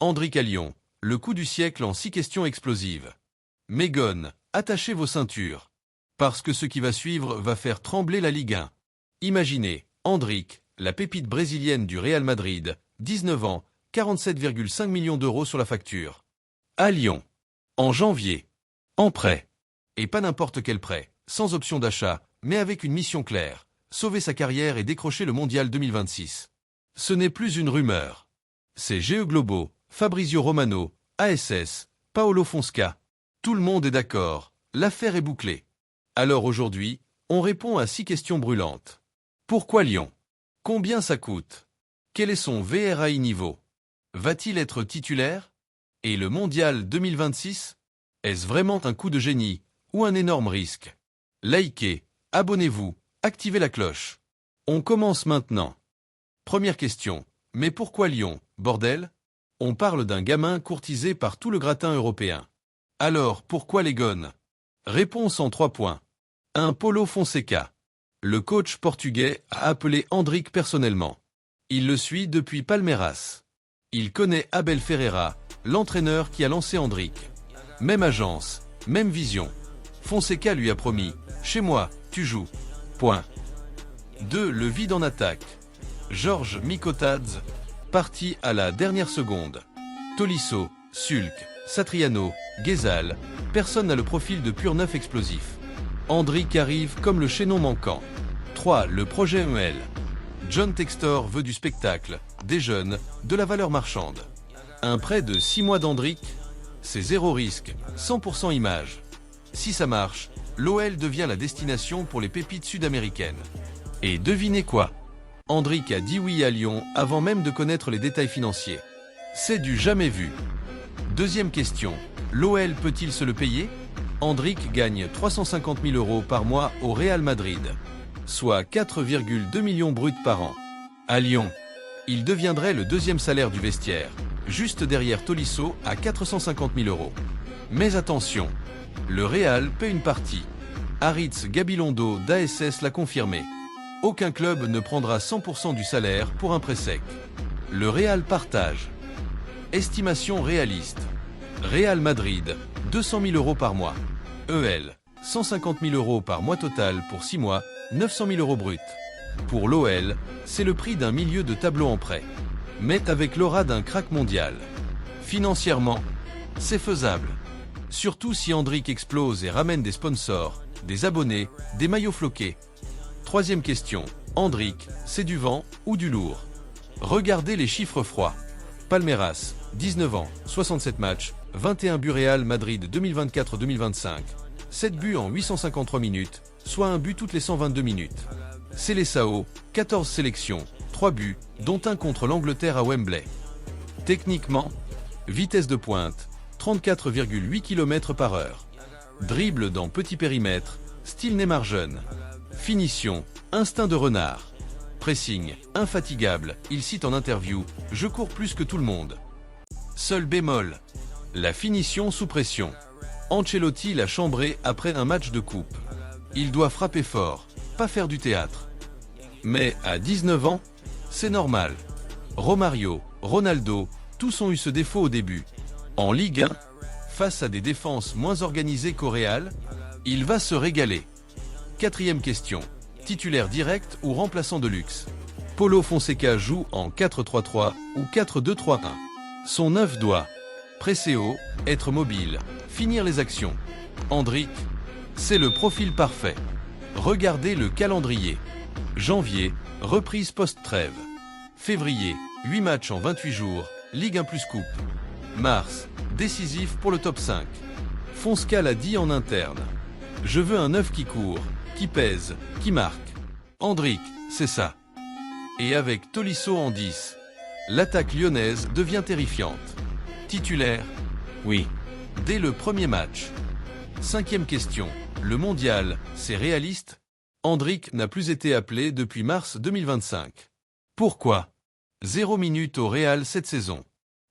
Hendrick à Lyon, le coup du siècle en 6 questions explosives. Megon, attachez vos ceintures. Parce que ce qui va suivre va faire trembler la Ligue 1. Imaginez, Hendrick, la pépite brésilienne du Real Madrid, 19 ans, 47,5 millions d'euros sur la facture. À Lyon. En janvier. En prêt. Et pas n'importe quel prêt, sans option d'achat, mais avec une mission claire, sauver sa carrière et décrocher le Mondial 2026. Ce n'est plus une rumeur. C'est GE Globo, Fabrizio Romano, ASS, Paolo Fonseca. Tout le monde est d'accord, l'affaire est bouclée. Alors aujourd'hui, on répond à 6 questions brûlantes. Pourquoi Lyon? Combien ça coûte? Quel est son VRAI niveau? Va-t-il être titulaire? Et le Mondial 2026? Est-ce vraiment un coup de génie ou un énorme risque? Likez, abonnez-vous, activez la cloche. On commence maintenant. Première question. Mais pourquoi Lyon, bordel? On parle d'un gamin courtisé par tout le gratin européen. Alors, pourquoi les gones? Réponse en 3 points. 1. Paulo Fonseca. Le coach portugais a appelé Hendrick personnellement. Il le suit depuis Palmeiras. Il connaît Abel Ferreira, l'entraîneur qui a lancé Hendrick. Même agence, même vision. Fonseca lui a promis « Chez moi, tu joues. » Point. 2. Le vide en attaque. Georges Mikotadze, parti à la dernière seconde. Tolisso, Sulk, Satriano, Ghezal, personne n'a le profil de pur neuf explosif. Hendrick arrive comme le chaînon manquant. 3. Le projet EL. John Textor veut du spectacle, des jeunes, de la valeur marchande. Un prêt de 6 mois d'Hendrick, c'est 0 risque, 100% image. Si ça marche, l'OL devient la destination pour les pépites sud-américaines. Et devinez quoi? Hendrick a dit oui à Lyon avant même de connaître les détails financiers. C'est du jamais vu. Deuxième question, l'OL peut-il se le payer? Hendrick gagne 350 000 euros par mois au Real Madrid, soit 4,2 millions bruts par an. À Lyon, il deviendrait le deuxième salaire du vestiaire, juste derrière Tolisso à 450 000 euros. Mais attention, le Real paie une partie. Aritz Gabilondo d'ASS l'a confirmé. Aucun club ne prendra 100% du salaire pour un prêt sec. Le Real partage. Estimation réaliste. Real Madrid, 200 000 euros par mois. EL, 150 000 euros par mois total pour 6 mois, 900 000 euros bruts. Pour l'OL, c'est le prix d'un milieu de tableau en prêt. Mais avec l'aura d'un crack mondial. Financièrement, c'est faisable. Surtout si Hendrick explose et ramène des sponsors, des abonnés, des maillots floqués. Troisième question, Hendrick, c'est du vent ou du lourd? Regardez les chiffres froids. Palmeiras, 19 ans, 67 matchs, 21 buts Real Madrid 2024-2025, 7 buts en 853 minutes, soit un but toutes les 122 minutes. Seleção, 14 sélections, 3 buts, dont un contre l'Angleterre à Wembley. Techniquement, vitesse de pointe, 34,8 km/h. Dribble dans petit périmètre, style Neymar jeune. Finition, instinct de renard. Pressing, infatigable, il cite en interview « Je cours plus que tout le monde ». Seul bémol, la finition sous pression. Ancelotti l'a chambré après un match de coupe. Il doit frapper fort, pas faire du théâtre. Mais à 19 ans, c'est normal. Romario, Ronaldo, tous ont eu ce défaut au début. En Ligue 1, face à des défenses moins organisées qu'au Real, il va se régaler. Quatrième question. Titulaire direct ou remplaçant de luxe? Paulo Fonseca joue en 4-3-3 ou 4-2-3-1. Son œuf doit presser haut, être mobile, finir les actions. Hendrick, c'est le profil parfait. Regardez le calendrier. Janvier, reprise post-trêve. Février, 8 matchs en 28 jours, Ligue 1 plus coupe. Mars, décisif pour le top 5. Fonseca l'a dit en interne. Je veux un œuf qui court, qui pèse, qui marque. Hendrick, c'est ça. Et avec Tolisso en 10, l'attaque lyonnaise devient terrifiante. Titulaire? Oui. Dès le premier match. Cinquième question. Le mondial, c'est réaliste? Hendrick n'a plus été appelé depuis mars 2025. Pourquoi? 0 minutes au Real cette saison.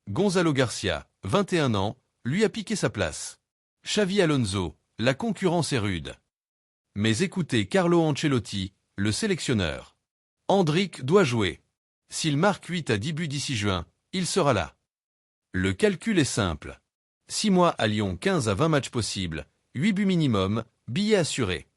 Gonzalo Garcia, 21 ans, lui a piqué sa place. Xavi Alonso, la concurrence est rude. Mais écoutez Carlo Ancelotti, le sélectionneur. Hendrick doit jouer. S'il marque 8 à 10 buts d'ici juin, il sera là. Le calcul est simple. 6 mois à Lyon, 15 à 20 matchs possibles, 8 buts minimum, billets assurés.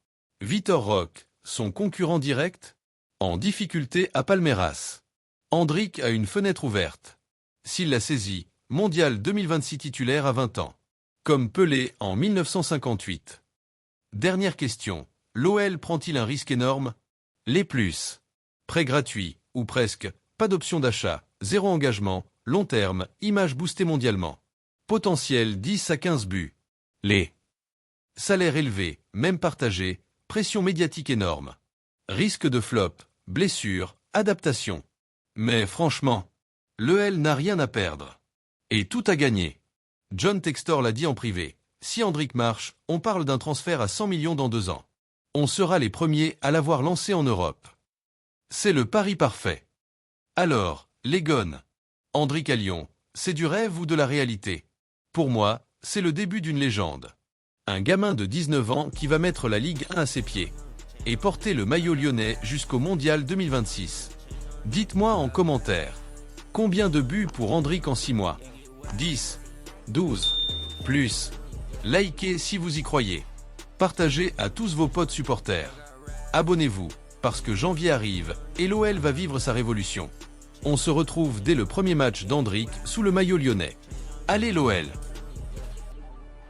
Vitor Roque, son concurrent direct? En difficulté à Palmeiras. Endrick a une fenêtre ouverte. S'il la saisit, Mondial 2026 titulaire à 20 ans. Comme Pelé en 1958. Dernière question. L'OL prend-il un risque énorme? Les plus. Prêt gratuit, ou presque, pas d'option d'achat, zéro engagement, long terme, image boostée mondialement. Potentiel 10 à 15 buts. Les. Salaire élevé, même partagé, pression médiatique énorme. Risque de flop, blessure, adaptation. Mais franchement, l'EL n'a rien à perdre. Et tout à gagner. John Textor l'a dit en privé. Si Endrick marche, on parle d'un transfert à 100 millions dans 2 ans. On sera les premiers à l'avoir lancé en Europe. C'est le pari parfait. Alors, les gones. Endrick à Lyon, c'est du rêve ou de la réalité? Pour moi, c'est le début d'une légende. Un gamin de 19 ans qui va mettre la Ligue 1 à ses pieds. Et porter le maillot lyonnais jusqu'au Mondial 2026. Dites-moi en commentaire. Combien de buts pour Endrick en 6 mois? 10, 12, plus. Likez si vous y croyez. Partagez à tous vos potes supporters. Abonnez-vous, parce que janvier arrive, et l'OL va vivre sa révolution. On se retrouve dès le premier match d'Endrick sous le maillot lyonnais. Allez l'OL!